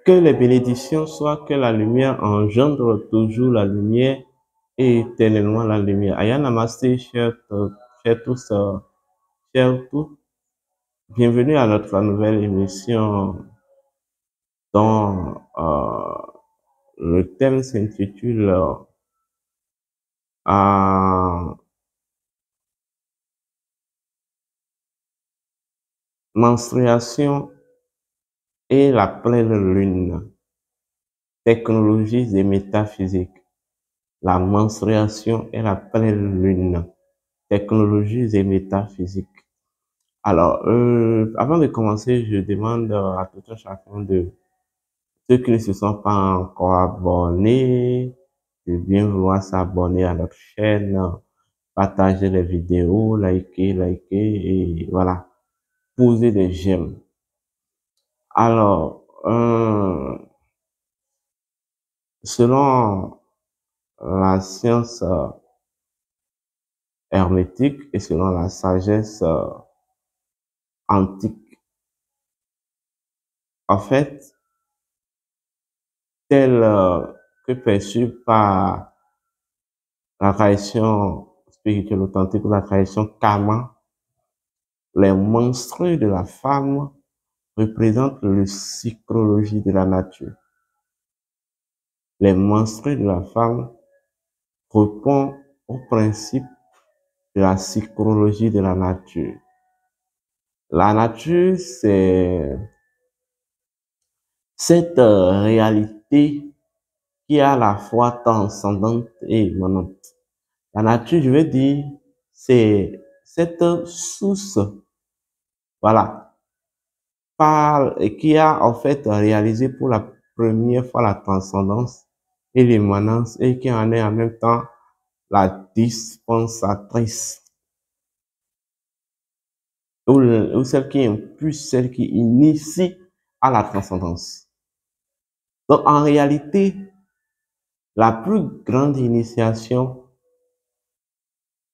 Que les bénédictions soient, que la lumière engendre toujours la lumière et éternellement la lumière. Aya Namaste, chers tous, chers toutes. Bienvenue à notre nouvelle émission dont le thème s'intitule Menstruation et la pleine lune, technologies et métaphysiques. La menstruation et la pleine lune, technologies et métaphysiques. Alors, avant de commencer, je demande à tout un chacun de ceux qui ne se sont pas encore abonnés, de bien vouloir s'abonner à notre chaîne, partager les vidéos, liker, et voilà, poser des j'aime. Alors, selon la science hermétique et selon la sagesse antique, en fait, tel que perçu par la tradition spirituelle authentique ou la tradition karma, les menstrues de la femme représentent le psychologie de la nature. Les menstrues de la femme répondent au principe de la psychologie de la nature. La nature, c'est cette réalité qui est à la fois transcendante et immanente. La nature, je veux dire, c'est cette source, voilà, qui a en fait réalisé pour la première fois la transcendance et l'immanence et qui en est en même temps la dispensatrice ou celle qui impulse, celle qui initie à la transcendance. Donc en réalité, la plus grande initiation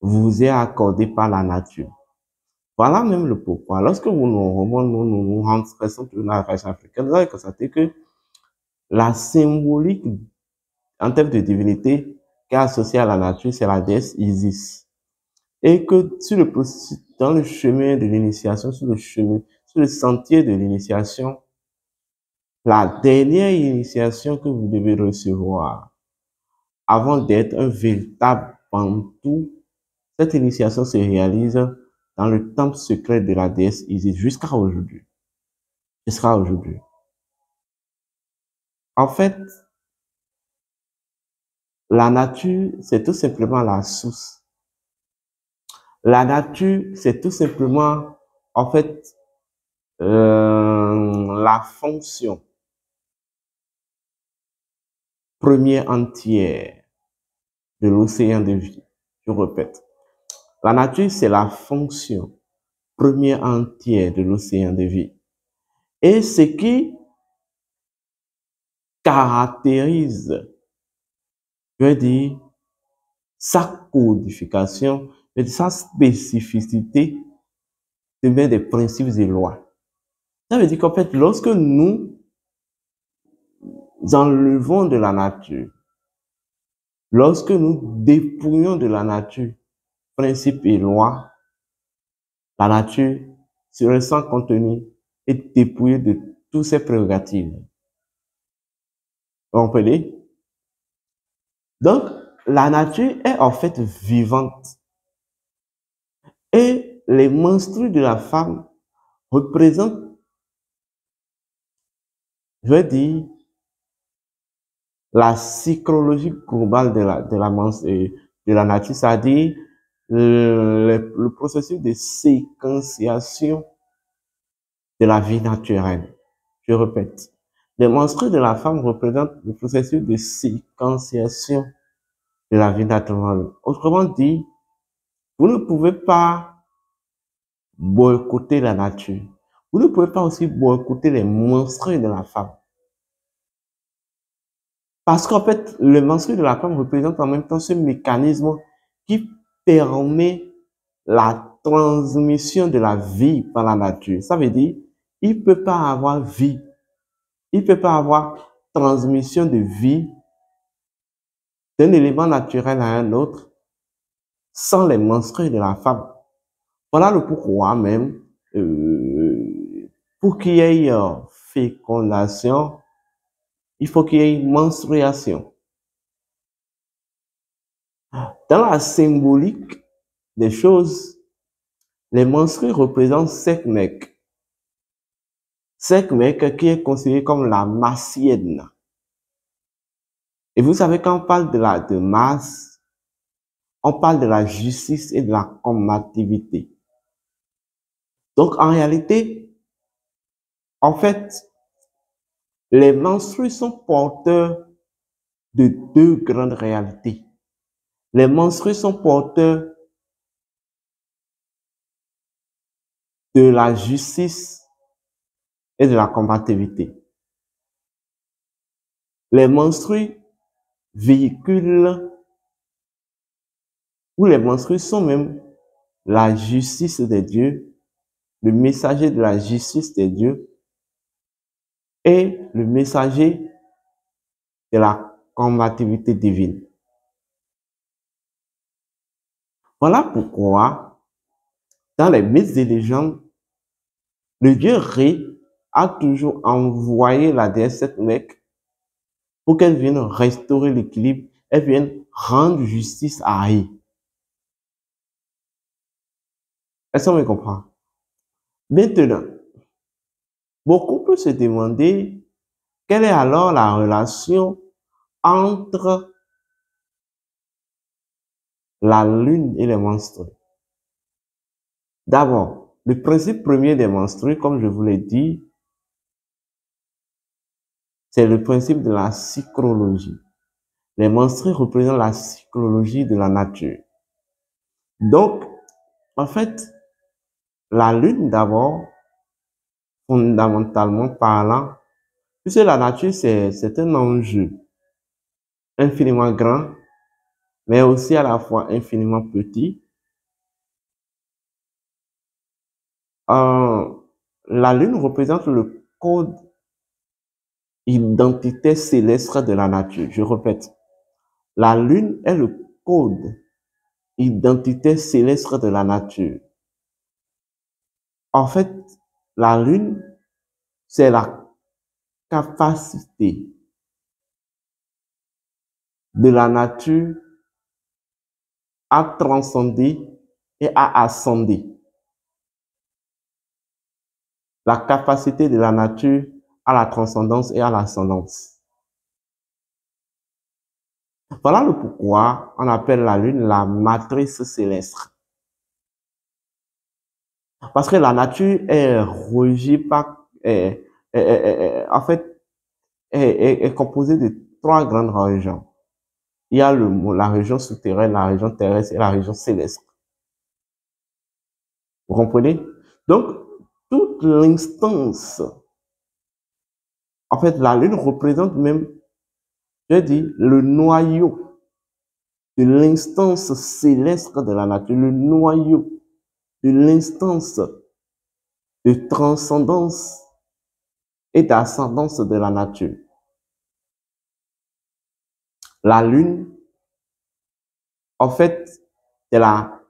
vous est accordée par la nature. Voilà même le pourquoi. Lorsque nous rentrons dans la race africaine, vous allez constater que la symbolique en termes de divinité qui est associée à la nature, c'est la déesse Isis. Et que dans le chemin de l'initiation, sur le sentier de l'initiation, la dernière initiation que vous devez recevoir avant d'être un véritable bantou, cette initiation se réalise dans le temple secret de la déesse Isis jusqu'à aujourd'hui. Jusqu'à aujourd'hui. En fait, la nature, c'est tout simplement la source. La nature, c'est tout simplement, en fait, la fonction première entière de l'océan de vie. Je répète, la nature, c'est la fonction première entière de l'océan de vie. Et ce qui caractérise, je veux dire, sa codification, et sa spécificité, c'est bien des principes et lois. Ça veut dire qu'en fait, lorsque nous enlevons de la nature, lorsque nous dépouillons de la nature, principes et lois, la nature serait sans contenu et dépouillée de toutes ses prérogatives. Vous comprenez? Donc, la nature est en fait vivante. Et les menstrues de la femme représentent, je veux dire, la psychologie globale de la nature, c'est-à-dire le processus de séquenciation de la vie naturelle. Je répète, les menstrues de la femme représentent le processus de séquenciation de la vie naturelle. Autrement dit, vous ne pouvez pas boycotter la nature. Vous ne pouvez pas aussi boycotter les menstrues de la femme. Parce qu'en fait, le menstru de la femme représente en même temps ce mécanisme qui permet la transmission de la vie par la nature. Ça veut dire, il ne peut pas avoir vie, il ne peut pas avoir transmission de vie d'un élément naturel à un autre sans les menstrues de la femme. Voilà le pourquoi même, pour qu'il y ait fécondation, il faut qu'il y ait une menstruation. Dans la symbolique des choses, les menstrues représentent Sekhmet. Sekhmet qui est considéré comme la massienne. Et vous savez, quand on parle de masse, on parle de la justice et de la combativité. Donc, en réalité, en fait, les menstrues sont porteurs de deux grandes réalités. Les menstrues sont porteurs de la justice et de la combativité. Les menstrues véhiculent, ou les menstrues sont même la justice des dieux, le messager de la justice des dieux et le messager de la combativité divine. Voilà pourquoi, dans les mythes et légendes, le dieu Ré a toujours envoyé la déesse Sekhmet pour qu'elle vienne restaurer l'équilibre, elle vienne rendre justice à Ré. Est-ce qu'on me comprend? Maintenant, beaucoup peuvent se demander quelle est alors la relation entre la lune et les menstrues. D'abord, le principe premier des menstrues, comme je vous l'ai dit, c'est le principe de la psychologie. Les menstrues représentent la psychologie de la nature. Donc, en fait, la lune d'abord, fondamentalement parlant, puisque la nature, c'est un enjeu infiniment grand, mais aussi à la fois infiniment petit. La lune représente le code identité céleste de la nature. Je répète, la lune est le code identité céleste de la nature. En fait, la lune, c'est la capacité de la nature à transcender et à ascender. La capacité de la nature à la transcendance et à l'ascendance. Voilà le pourquoi on appelle la lune la matrice céleste. Parce que la nature est régie par, en fait, est composée de trois grandes régions. Il y a la région souterraine, la région terrestre et la région céleste. Vous comprenez? Donc, toute l'instance, en fait, la Lune représente même, je dis, le noyau de l'instance céleste de la nature, le noyau de l'instance de transcendance et d'ascendance de la nature. La Lune, en fait, c'est la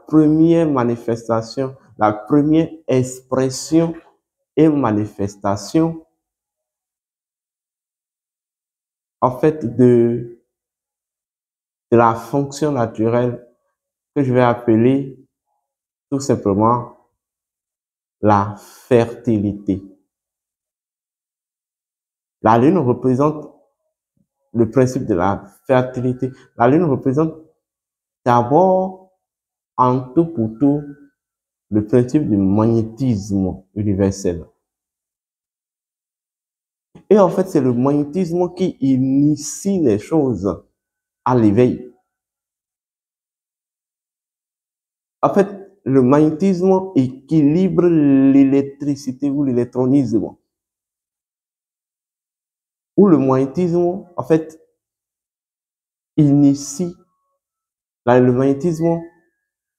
première manifestation, la première expression et manifestation, en fait, de la fonction naturelle que je vais appeler tout simplement la fertilité. La Lune représente le principe de la fertilité. La Lune représente d'abord, en tout pour tout, le principe du magnétisme universel. Et en fait, c'est le magnétisme qui initie les choses à l'éveil. En fait, le magnétisme équilibre l'électricité ou l'électronisme. Ou le magnétisme, en fait, initie. Le magnétisme,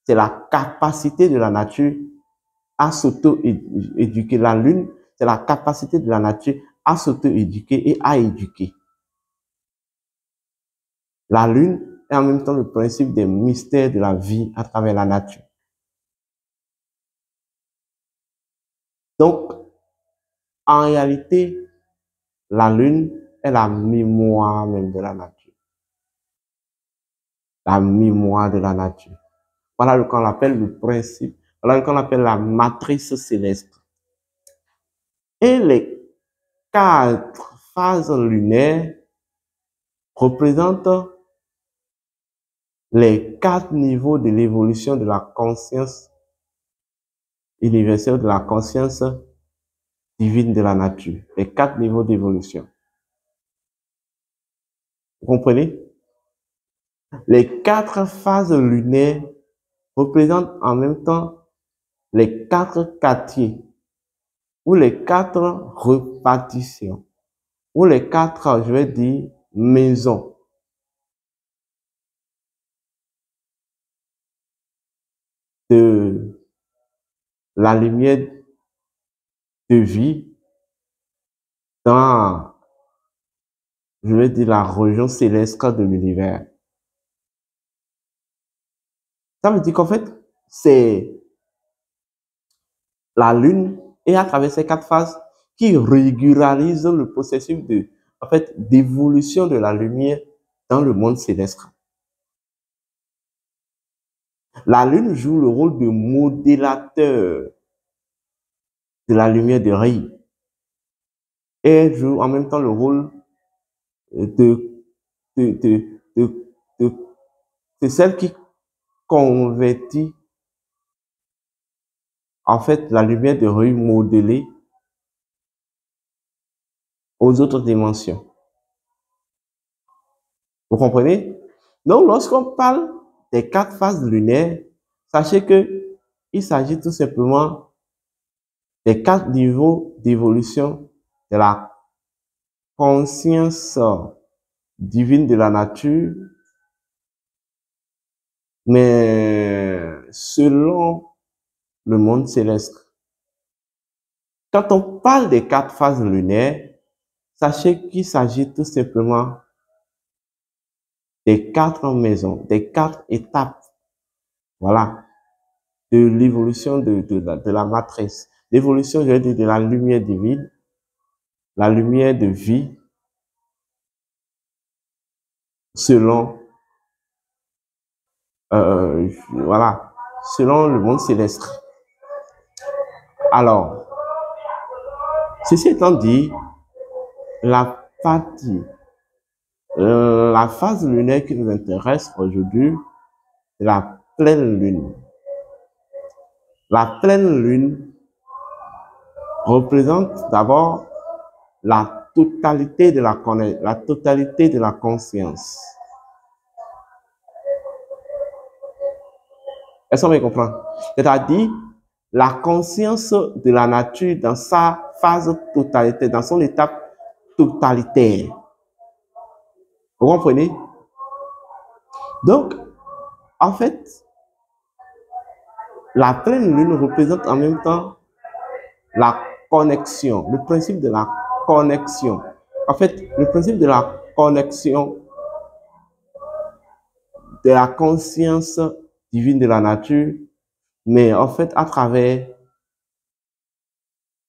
c'est la capacité de la nature à s'auto-éduquer. La Lune, c'est la capacité de la nature à s'auto-éduquer et à éduquer. La Lune est en même temps le principe des mystères de la vie à travers la nature. Donc, en réalité, la Lune est la mémoire même de la nature. La mémoire de la nature. Voilà ce qu'on appelle le principe, voilà ce qu'on appelle la matrice céleste. Et les 4 phases lunaires représentent les 4 niveaux de l'évolution de la conscience universelle, de la conscience divine de la nature. Les 4 niveaux d'évolution. Vous comprenez? Les 4 phases lunaires représentent en même temps les 4 quartiers ou les 4 repartitions ou les 4, je vais dire, maisons de la lumière de vie dans, je vais dire, la région céleste de l'univers. Ça veut dire qu'en fait, c'est la Lune et à travers ces 4 phases qui régularisent le processus de, en fait, d'évolution de la lumière dans le monde céleste. La Lune joue le rôle de modélateur de la lumière de rays et elle joue en même temps le rôle de, de, de, de, de, de celle qui convertit en fait la lumière de rays modélée aux autres dimensions. Vous comprenez? Donc, lorsqu'on parle des 4 phases lunaires, sachez que il s'agit tout simplement des 4 niveaux d'évolution de la conscience divine de la nature, mais selon le monde céleste. Quand on parle des 4 phases lunaires, sachez qu'il s'agit tout simplement des 4 maisons, des 4 étapes, voilà, de l'évolution de la matrice. L'évolution, je vais dire, de la lumière divine, la lumière de vie, selon, voilà, selon le monde céleste. Alors, ceci étant dit, la partie, la phase lunaire qui nous intéresse aujourd'hui, c'est la pleine lune. La pleine lune représente d'abord la totalité de la totalité de la conscience. Est-ce qu'on me comprend? C'est-à-dire la conscience de la nature dans sa phase totalité, dans son étape totalitaire. Vous comprenez? Donc, en fait, la pleine lune représente en même temps la connexion, le principe de la connexion. En fait, le principe de la connexion de la conscience divine de la nature, mais en fait à travers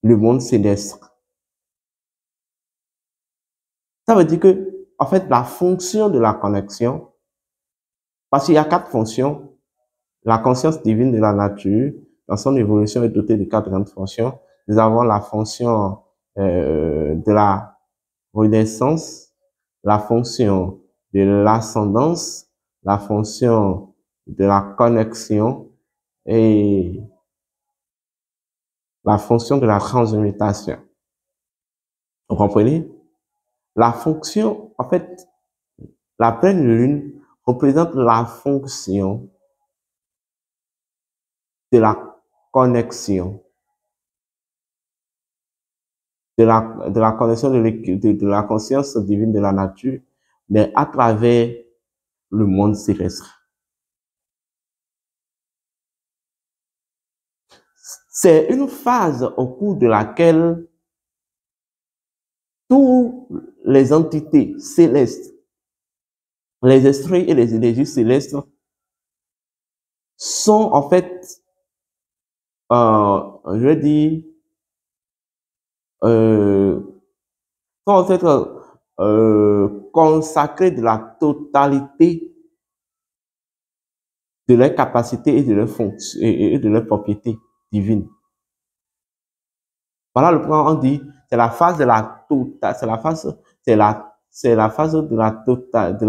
le monde céleste. Ça veut dire que, en fait, la fonction de la connexion, parce qu'il y a 4 fonctions, la conscience divine de la nature, dans son évolution, est dotée de 4 grandes fonctions. Nous avons la fonction de la renaissance, la fonction de l'ascendance, la fonction de la connexion et la fonction de la transmutation. Vous comprenez? La fonction, en fait, la pleine lune représente la fonction de la connexion, de la connexion de la conscience divine de la nature, mais à travers le monde céleste. C'est une phase au cours de laquelle toutes les entités célestes, les esprits et les énergies célestes sont en fait, je vais dire, sont en fait consacrés de la totalité de leurs capacités et de leurs fonctions et de leurs propriétés divines. Voilà le point, on dit, c'est la phase de la totalité, c'est la phase de la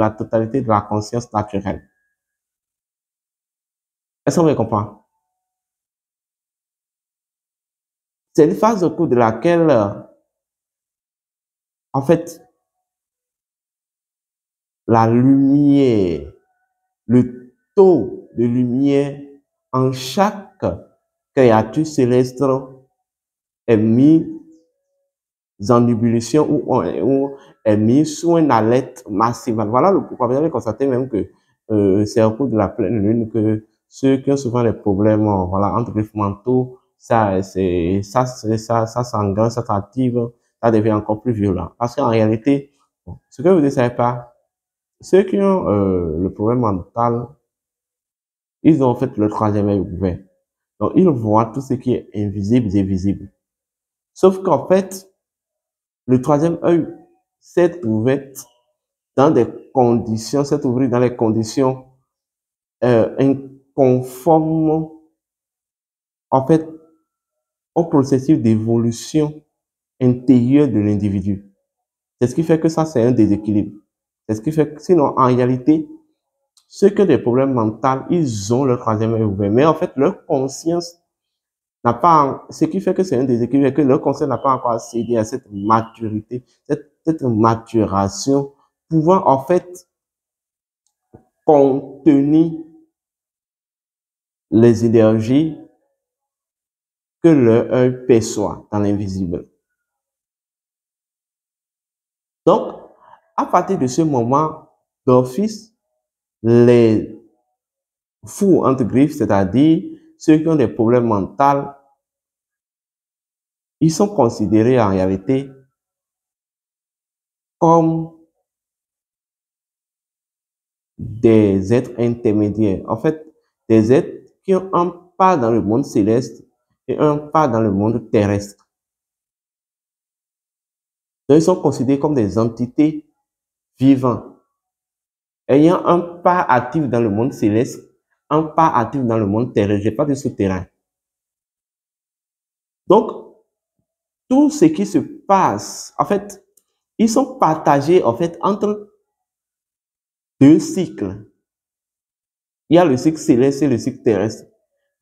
totalité de la conscience naturelle. Est-ce qu'on me comprend? C'est une phase au cours de laquelle, en fait, la lumière, le taux de lumière en chaque créature céleste est mis en ébullition ou est mis sous une alerte massive. Voilà le pourquoi vous avez constaté même que c'est au cours de la pleine lune que ceux qui ont souvent des problèmes voilà, entre griffes mentaux, ça s'engage, ça s'active, ça devient encore plus violent. Parce qu'en réalité, bon, ce que vous ne savez pas, ceux qui ont le problème mental, ils ont en fait le troisième œil ouvert. Donc, ils voient tout ce qui est invisible et visible. Sauf qu'en fait, le troisième œil s'est ouvert dans des conditions, s'est ouvert dans les conditions inconformes, en fait, au processus d'évolution intérieure de l'individu. C'est ce qui fait que ça, c'est un déséquilibre. C'est ce qui fait que, sinon, en réalité, ceux qui ont des problèmes mentaux, ils ont le troisième œil ouvert. Mais en fait, leur conscience n'a pas, ce qui fait que c'est un déséquilibre, et que leur conscience n'a pas encore cédé à cette maturité, cette maturation, pouvant en fait contenir les énergies que leur œil perçoit dans l'invisible. Donc, à partir de ce moment, d'office, les fous entre griffes, c'est-à-dire ceux qui ont des problèmes mentaux, ils sont considérés en réalité comme des êtres intermédiaires. En fait, des êtres qui ont un pas dans le monde céleste et un pas dans le monde terrestre. Donc, ils sont considérés comme des entités vivantes, ayant un pas actif dans le monde céleste, un pas actif dans le monde terrestre. Je n'ai pas de souterrain. Donc, tout ce qui se passe, en fait, ils sont partagés en fait entre deux cycles. Il y a le cycle céleste et le cycle terrestre.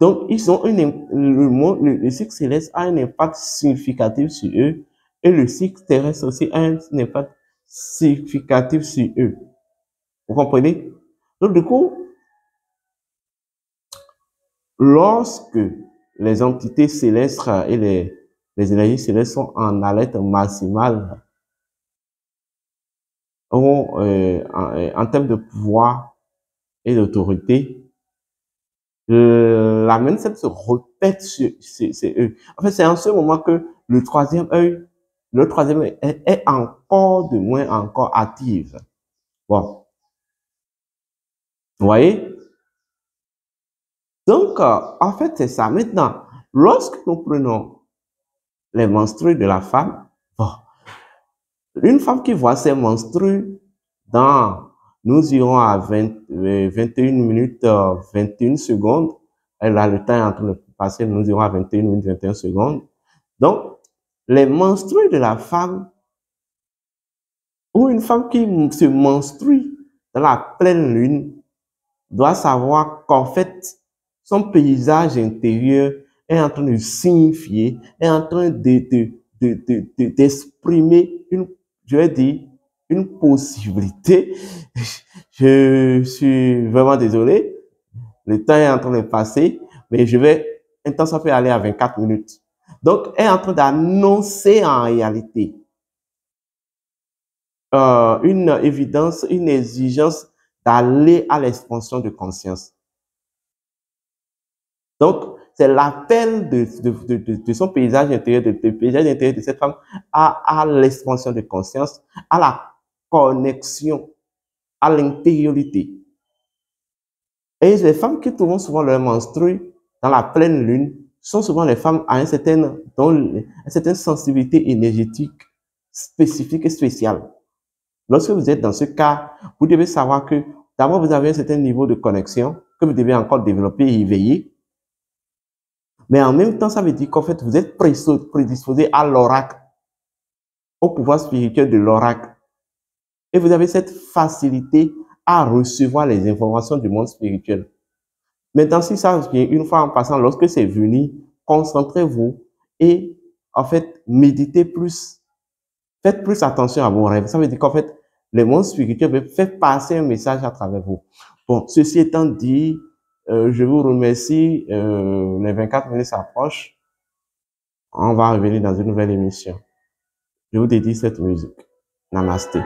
Donc, le cycle céleste a un impact significatif sur eux et le cycle terrestre aussi a un impact significatif sur eux. Vous comprenez? Donc, du coup, lorsque les entités célestes et les énergies célestes sont en alerte maximale, en termes de pouvoir et d'autorité, la mindset se répète sur eux. En fait, c'est en ce moment que le troisième œil est encore de moins encore active. Bon, vous voyez? Donc, en fait, c'est ça. Maintenant, lorsque nous prenons les menstrues de la femme, bon, une femme qui voit ses menstrues nous irons à 21 minutes 21 secondes. Elle a le temps est en train de passer, nous irons à 21 minutes 21 secondes. Donc, les menstrues de la femme, ou une femme qui se menstrue dans la pleine lune, doit savoir qu'en fait, son paysage intérieur est en train de signifier, est en train d'exprimer je vais dire, une possibilité. Je suis vraiment désolé. Le temps est en train de passer, mais un temps ça peut aller à 24 minutes. Donc, elle est en train d'annoncer en réalité une évidence, une exigence d'aller à l'expansion de conscience. Donc, c'est l'appel de son paysage intérieur, de paysage intérieur de cette femme à l'expansion de conscience, à la connexion, à l'intériorité. Et les femmes qui trouvent souvent leur menstrue dans la pleine lune sont souvent les femmes à une certaine sensibilité énergétique spécifique et spéciale. Lorsque vous êtes dans ce cas, vous devez savoir que d'abord vous avez un certain niveau de connexion que vous devez encore développer et éveiller. Mais en même temps, ça veut dire qu'en fait, vous êtes prédisposé à l'oracle, au pouvoir spirituel de l'oracle. Et vous avez cette facilité à recevoir les informations du monde spirituel. Maintenant, si ça vient une fois en passant, lorsque c'est venu, concentrez-vous et en fait, méditez plus. Faites plus attention à vos rêves. Ça veut dire qu'en fait, le monde spirituel fait passer un message à travers vous. Bon, ceci étant dit, je vous remercie. Les 24 minutes s'approchent. On va revenir dans une nouvelle émission. Je vous dédie cette musique. Namasté.